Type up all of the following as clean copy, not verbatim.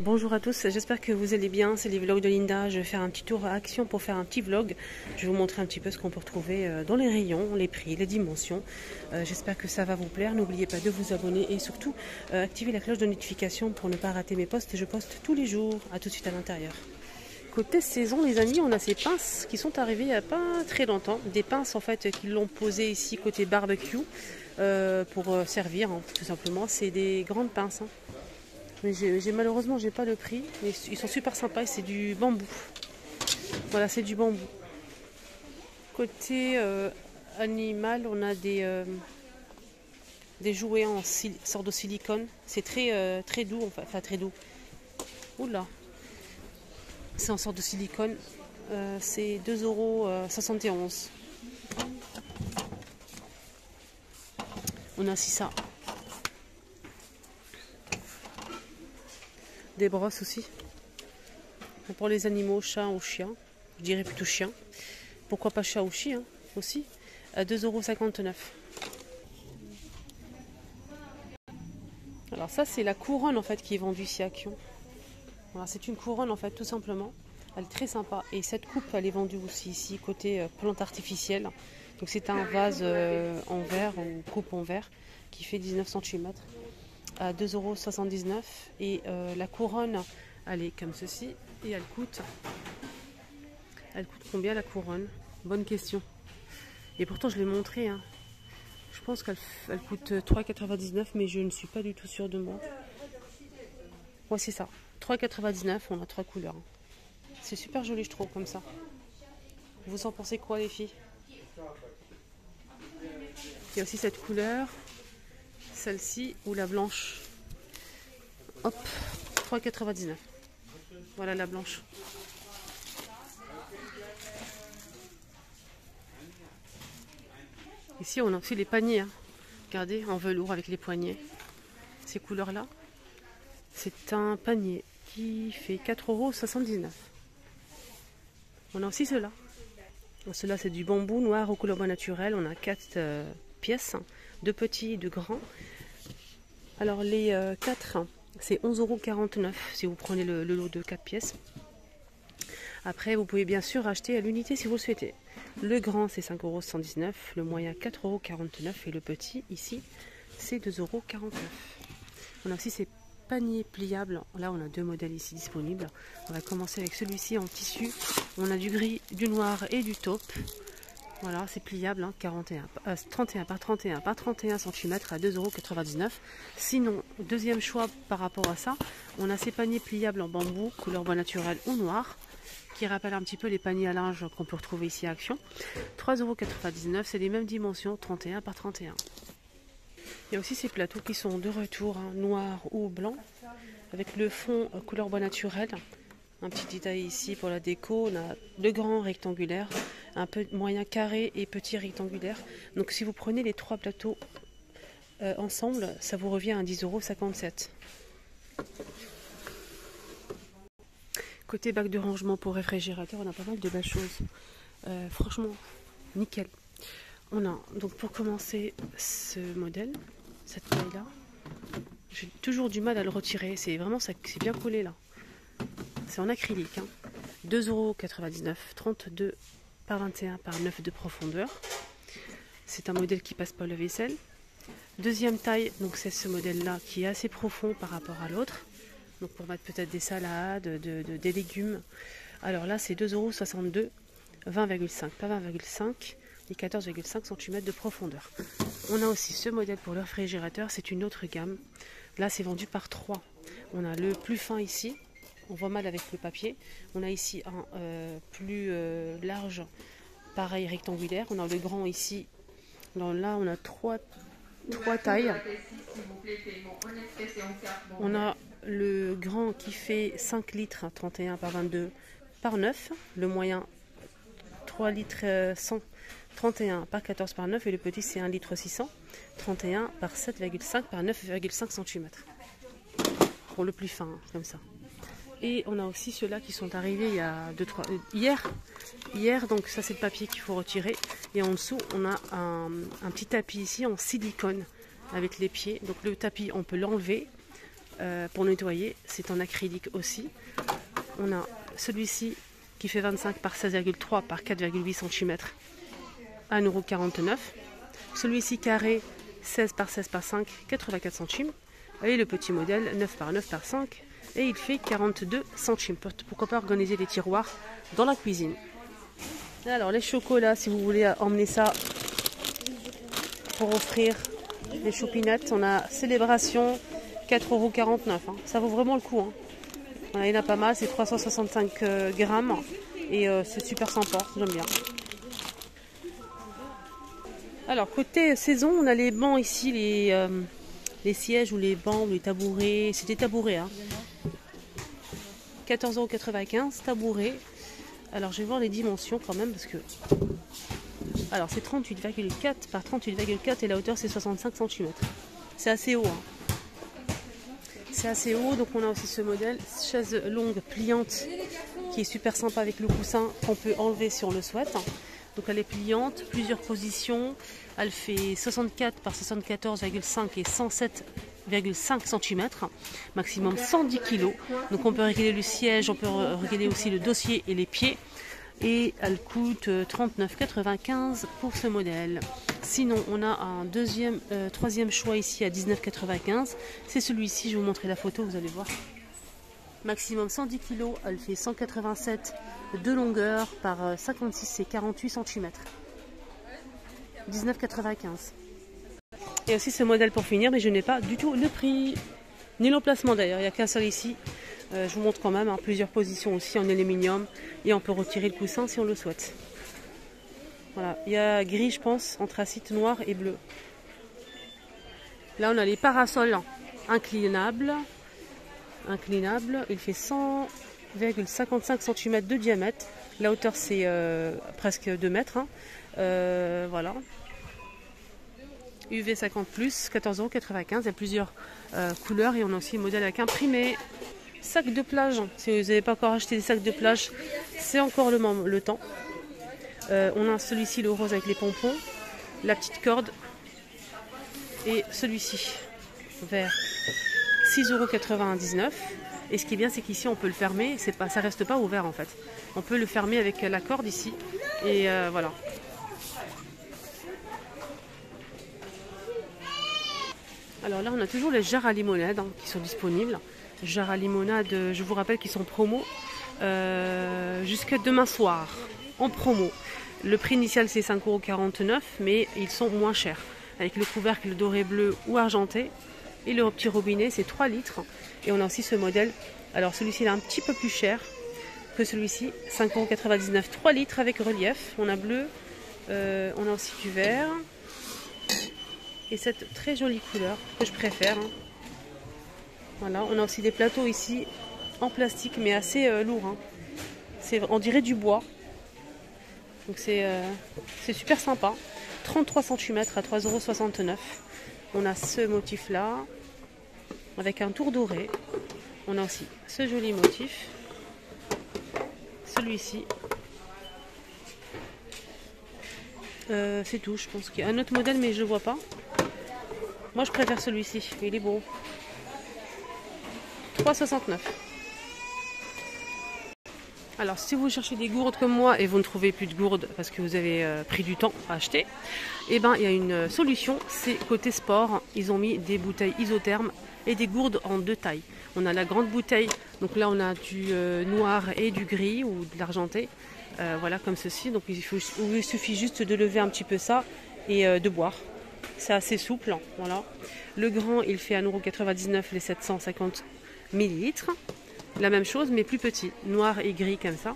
Bonjour à tous, j'espère que vous allez bien, c'est les vlogs de Linda. Je vais faire un petit tour à Action pour faire un petit vlog. Je vais vous montrer un petit peu ce qu'on peut retrouver dans les rayons, les prix, les dimensions. J'espère que ça va vous plaire. N'oubliez pas de vous abonner et surtout activer la cloche de notification pour ne pas rater mes posts. Je poste tous les jours. À tout de suite à l'intérieur. Côté saison les amis, on a ces pinces qui sont arrivées il n'y a pas très longtemps. Des pinces en fait qui l'ont posé ici côté barbecue pour servir tout simplement. C'est des grandes pinces. Mais malheureusement j'ai pas le prix, mais ils sont super sympas et c'est du bambou. Voilà, c'est du bambou. Côté animal, on a des jouets en sorte de silicone. C'est très doux, enfin très doux. Oula, c'est en sorte de silicone. C'est 2,71 €. On a aussi ça. Des brosses aussi. Pour les animaux, chat ou chien. Je dirais plutôt chien. Pourquoi pas chat ou chien aussi. À 2,59 €. Alors ça c'est la couronne en fait qui est vendue ici à Action. Voilà, c'est une couronne en fait tout simplement. Elle est très sympa. Et cette coupe elle est vendue aussi ici côté plante artificielle. Donc c'est un vase en verre ou coupe en verre qui fait 19 cm. À 2,79 €. Et la couronne elle est comme ceci et elle coûte combien la couronne? Bonne question. Et pourtant je l'ai montré hein. Je pense qu'elle coûte 3,99 €, mais je ne suis pas du tout sûre de moi. Ouais, c'est ça, 3,99 €. On a 3 couleurs. C'est super joli je trouve comme ça. Vous en pensez quoi les filles? Il y a aussi cette couleur, celle-ci ou la blanche. Hop, 3,99 €. Voilà la blanche. Ici on a aussi les paniers. Hein. Regardez, en velours avec les poignets. Ces couleurs-là. C'est un panier qui fait 4,79 €. On a aussi ceux-là. Ceux-là c'est du bambou noir aux couleurs naturelles. On a 4 pièces, 2 petits et 2 grands. Alors les 4, c'est 11,49 € si vous prenez le lot de 4 pièces. Après, vous pouvez bien sûr acheter à l'unité si vous le souhaitez. Le grand, c'est 5,119 €, le moyen 4,49 € et le petit, ici, c'est 2,49 €. On a aussi ces paniers pliables. Là, on a 2 modèles ici disponibles. On va commencer avec celui-ci en tissu. On a du gris, du noir et du taupe. Voilà, c'est pliable, hein, 31 par 31 par 31 cm à 2,99 €. Sinon, deuxième choix par rapport à ça, on a ces paniers pliables en bambou, couleur bois naturel ou noir, qui rappellent un petit peu les paniers à linge qu'on peut retrouver ici à Action. 3,99 €, c'est les mêmes dimensions, 31 par 31. Il y a aussi ces plateaux qui sont de retour, hein, noir ou blanc, avec le fond couleur bois naturel. Un petit détail ici pour la déco, on a le grand rectangulaire, un peu moyen carré et petit rectangulaire. Donc si vous prenez les 3 plateaux ensemble, ça vous revient à 10,57 €. Côté bac de rangement pour réfrigérateur, on a pas mal de belles choses. Franchement, nickel. On a donc pour commencer ce modèle, cette taille-là. J'ai toujours du mal à le retirer, c'est vraiment ça, c'est bien collé là. C'est en acrylique, hein. 2,99 €, 32 par 21 par 9 de profondeur. C'est un modèle qui passe pas le vaisselle. Deuxième taille, donc c'est ce modèle-là qui est assez profond par rapport à l'autre. Donc pour mettre peut-être des salades, des légumes. Alors là, c'est 2,62 €, 20,5, pas 20,5 et 14,5 cm de profondeur. On a aussi ce modèle pour le réfrigérateur, c'est une autre gamme. Là, c'est vendu par 3. On a le plus fin ici. On voit mal avec le papier. On a ici un plus large, pareil rectangulaire. On a le grand ici. Alors là, on a trois tailles. On a le grand qui fait 5 litres, 31 par 22 par 9. Le moyen 3 litres 100, 31 par 14 par 9. Et le petit c'est 1 litre 600, 31 par 7,5 par 9,5 cm. Pour le plus fin, hein, comme ça. Et on a aussi ceux-là qui sont arrivés il y a hier, donc ça c'est le papier qu'il faut retirer. Et en dessous, on a un petit tapis ici en silicone avec les pieds. Donc le tapis, on peut l'enlever pour nettoyer. C'est en acrylique aussi. On a celui-ci qui fait 25 par 16,3 par 4,8 cm à 1,49 €. Celui-ci carré 16 par 16 par 5, 84 centimes. Et le petit modèle 9 par 9 par 5 et il fait 42 centimes. Pourquoi pas organiser des tiroirs dans la cuisine. Alors les chocolats, si vous voulez emmener ça pour offrir des chopinettes, on a Célébration 4,49 €. Hein. Ça vaut vraiment le coup. Hein. Il y en a pas mal, c'est 365 grammes et c'est super sympa, j'aime bien. Alors côté saison, on a les bancs ici, les sièges ou les bancs ou les tabourets. C'est des tabourets. Hein. 14,95 € tabouret. Alors je vais voir les dimensions quand même parce que... Alors c'est 38,4 par 38,4 et la hauteur c'est 65 cm. C'est assez haut. Hein. C'est assez haut, donc on a aussi ce modèle, chaise longue pliante qui est super sympa avec le coussin qu'on peut enlever si on le souhaite. Donc elle est pliante, plusieurs positions, elle fait 64 par 74,5 et 107,5 cm, maximum 110 kg. Donc on peut régler le siège, on peut régler aussi le dossier et les pieds. Et elle coûte 39,95 € pour ce modèle. Sinon, on a un troisième choix ici à 19,95 €. C'est celui-ci, je vais vous montrer la photo, vous allez voir. Maximum 110 kg, elle fait 187 de longueur par 56 et 48 cm. 19,95 €. Et aussi ce modèle pour finir, mais je n'ai pas du tout le prix, ni l'emplacement d'ailleurs, il n'y a qu'un seul ici. Je vous montre quand même hein, plusieurs positions aussi en aluminium et on peut retirer le coussin si on le souhaite. Voilà, il y a gris je pense, anthracite, noir et bleu. Là on a les parasols inclinables. Il fait 100,55 cm de diamètre. La hauteur c'est presque 2 mètres. Hein. Voilà. UV 50+, 14,95 €. Il y a plusieurs couleurs et on a aussi le modèle avec imprimé. Sac de plage, si vous n'avez pas encore acheté des sacs de plage, c'est encore le temps. On a celui-ci, le rose avec les pompons, la petite corde et celui-ci, vert, 6,99 €. Et ce qui est bien, c'est qu'ici on peut le fermer, ça reste pas ouvert en fait. On peut le fermer avec la corde ici et voilà. Alors là, on a toujours les jarres à limonade hein, qui sont disponibles. Jarres à limonade, je vous rappelle qu'ils sont promo jusqu'à demain soir en promo. Le prix initial c'est 5,49 €, mais ils sont moins chers. Avec le couvercle doré bleu ou argenté et le petit robinet, c'est 3 litres. Et on a aussi ce modèle. Alors celui-ci est un petit peu plus cher que celui-ci, 5,99 €, 3 litres avec relief. On a bleu, on a aussi du vert. Et cette très jolie couleur que je préfère. Hein. Voilà, on a aussi des plateaux ici en plastique mais assez lourds. Hein. On dirait du bois. Donc c'est super sympa. 33 cm à 3,69 €. On a ce motif là avec un tour doré. On a aussi ce joli motif. Celui-ci. C'est tout, je pense qu'il y a un autre modèle mais je ne le vois pas. Moi je préfère celui-ci, il est beau. 3,69 €. Alors si vous cherchez des gourdes comme moi et vous ne trouvez plus de gourdes parce que vous avez pris du temps à acheter, eh ben il y a une solution, c'est côté sport. Ils ont mis des bouteilles isothermes et des gourdes en 2 tailles. On a la grande bouteille, donc là on a du noir et du gris ou de l'argenté. Voilà comme ceci, donc il suffit juste de lever un petit peu ça et de boire. C'est assez souple, voilà. Le grand il fait 1,99 € les 750 ml. La même chose mais plus petit, noir et gris comme ça.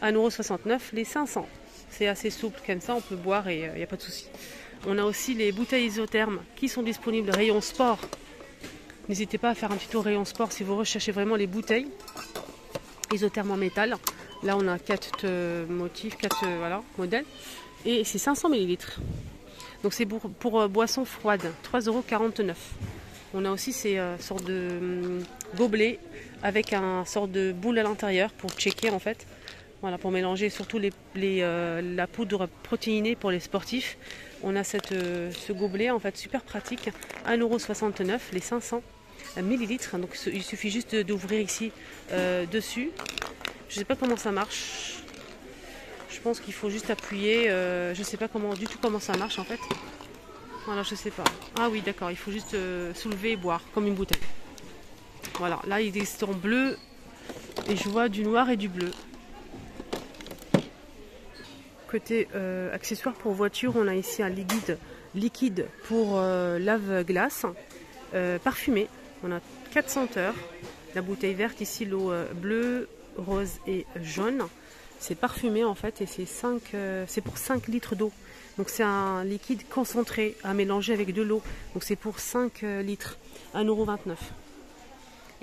1,69 € les 500. C'est assez souple comme ça, on peut boire et il n'y a pas de souci. On a aussi les bouteilles isothermes qui sont disponibles rayon sport. N'hésitez pas à faire un petit tour rayon sport si vous recherchez vraiment les bouteilles isothermes en métal. Là on a 4 motifs, 4 voilà, modèles et c'est 500 ml. Donc c'est pour boissons froides, 3,49 €. On a aussi ces sortes de gobelets avec un sort de boule à l'intérieur pour checker en fait. Voilà, pour mélanger surtout la poudre protéinée pour les sportifs. On a ce gobelet en fait super pratique, 1,69 € les 500. millilitres. Donc il suffit juste d'ouvrir ici dessus. Je sais pas comment ça marche. Je pense qu'il faut juste appuyer. Je sais pas du tout comment ça marche en fait. Voilà, je sais pas. Ah oui, d'accord. Il faut juste soulever et boire comme une bouteille. Voilà, là il existe en bleu et je vois du noir et du bleu. Côté accessoires pour voiture, on a ici un liquide pour lave-glace parfumé. On a 4 senteurs. La bouteille verte ici, l'eau bleue, rose et jaune. C'est parfumé en fait et c'est pour 5 litres d'eau. Donc c'est un liquide concentré à mélanger avec de l'eau. Donc c'est pour 5 litres, 1,29 €.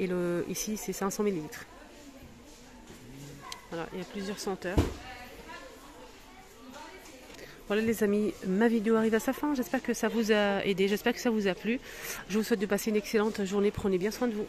Et ici c'est 500 millilitres. Voilà, il y a plusieurs senteurs. Voilà les amis, ma vidéo arrive à sa fin. J'espère que ça vous a aidé, j'espère que ça vous a plu. Je vous souhaite de passer une excellente journée. Prenez bien soin de vous.